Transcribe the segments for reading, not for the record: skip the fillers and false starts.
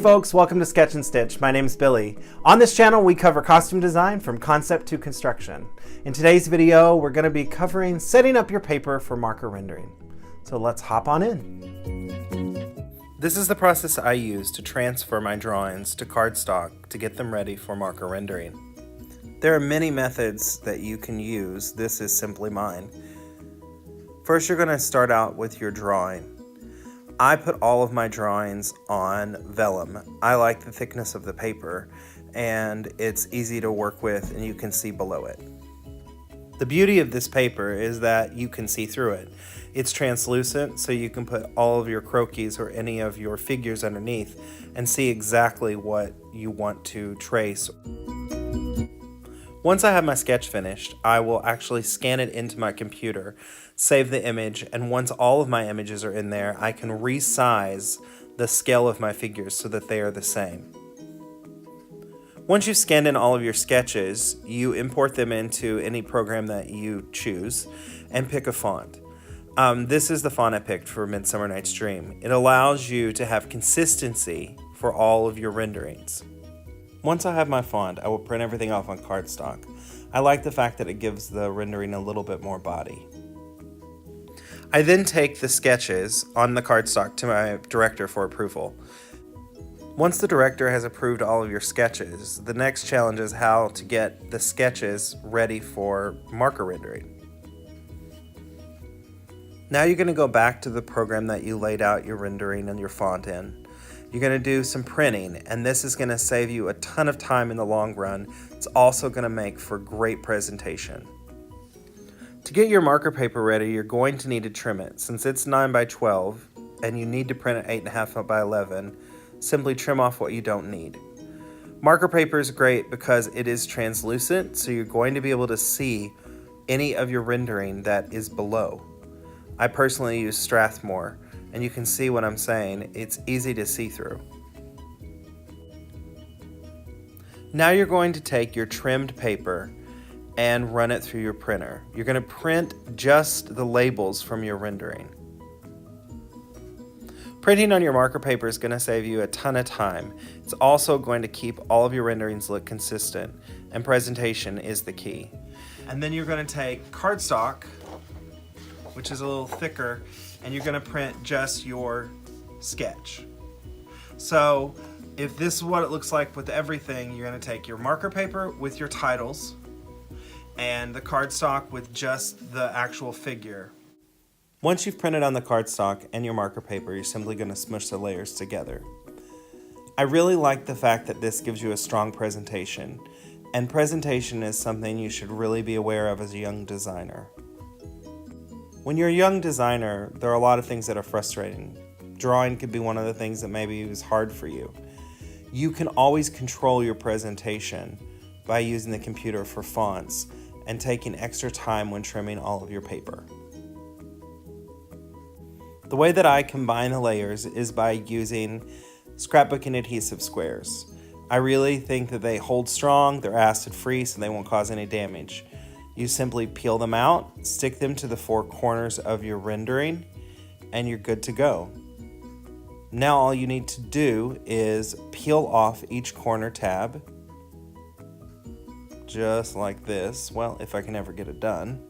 folks, welcome to Sketch and Stitch. My name is Billy. On this channel we cover costume design from concept to construction. In today's video we're going to be covering setting up your paper for marker rendering. So let's hop on in. This is the process I use to transfer my drawings to cardstock to get them ready for marker rendering. There are many methods that you can use. This is simply mine. First, you're going to start out with your drawing. I put all of my drawings on vellum. I like the thickness of the paper and it's easy to work with and you can see below it. The beauty of this paper is that you can see through it. It's translucent, so you can put all of your croquis or any of your figures underneath and see exactly what you want to trace. Once I have my sketch finished, I will actually scan it into my computer, save the image, and once all of my images are in there, I can resize the scale of my figures so that they are the same. Once you've scanned in all of your sketches, you import them into any program that you choose and pick a font. This is the font I picked for Midsummer Night's Dream. It allows you to have consistency for all of your renderings. Once I have my font, I will print everything off on cardstock. I like the fact that it gives the rendering a little bit more body. I then take the sketches on the cardstock to my director for approval. Once the director has approved all of your sketches, the next challenge is how to get the sketches ready for marker rendering. Now you're going to go back to the program that you laid out your rendering and your font in. You're going to do some printing, and this is going to save you a ton of time in the long run. It's also going to make for great presentation. To get your marker paper ready, you're going to need to trim it. Since it's 9 by 12 and you need to print it 8.5 by 11, simply trim off what you don't need. Marker paper is great because it is translucent, so you're going to be able to see any of your rendering that is below. I personally use Strathmore, and you can see what I'm saying. It's easy to see through. Now you're going to take your trimmed paper and run it through your printer. You're going to print just the labels from your rendering. Printing on your marker paper is going to save you a ton of time. It's also going to keep all of your renderings look consistent, and presentation is the key. And then you're going to take cardstock, which is a little thicker, and you're going to print just your sketch. So if this is what it looks like with everything, you're going to take your marker paper with your titles and the cardstock with just the actual figure. Once you've printed on the cardstock and your marker paper, you're simply going to smush the layers together. I really like the fact that this gives you a strong presentation, and presentation is something you should really be aware of as a young designer. When you're a young designer, there are a lot of things that are frustrating. Drawing could be one of the things that maybe is hard for you. You can always control your presentation by using the computer for fonts and taking extra time when trimming all of your paper. The way that I combine the layers is by using scrapbooking adhesive squares. I really think that they hold strong, they're acid free, so they won't cause any damage. You simply peel them out, stick them to the four corners of your rendering, and you're good to go. Now all you need to do is peel off each corner tab, just like this. Well, if I can ever get it done.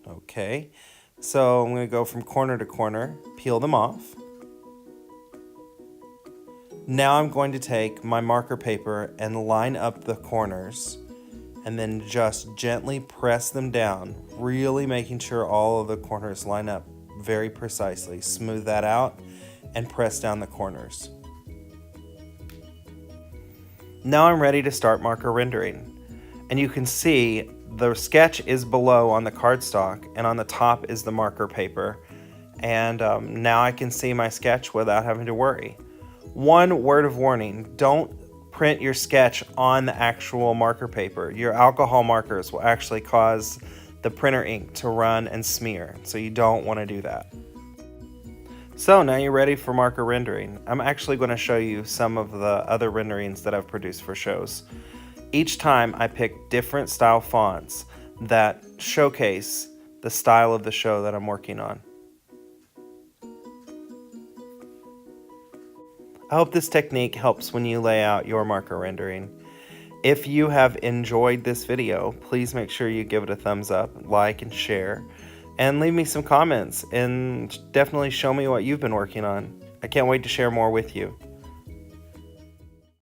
Okay, so I'm going to go from corner to corner, peel them off. Now I'm going to take my marker paper and line up the corners, and then just gently press them down, really making sure all of the corners line up very precisely. Smooth that out and press down the corners. Now I'm ready to start marker rendering. And you can see the sketch is below on the cardstock, and on the top is the marker paper. And now I can see my sketch without having to worry. One word of warning, don't print your sketch on the actual marker paper. Your alcohol markers will actually cause the printer ink to run and smear, so you don't want to do that. So now you're ready for marker rendering. I'm actually going to show you some of the other renderings that I've produced for shows. Each time I pick different style fonts that showcase the style of the show that I'm working on. I hope this technique helps when you lay out your marker rendering. If you have enjoyed this video, please make sure you give it a thumbs up, like, and share, and leave me some comments, and definitely show me what you've been working on. I can't wait to share more with you.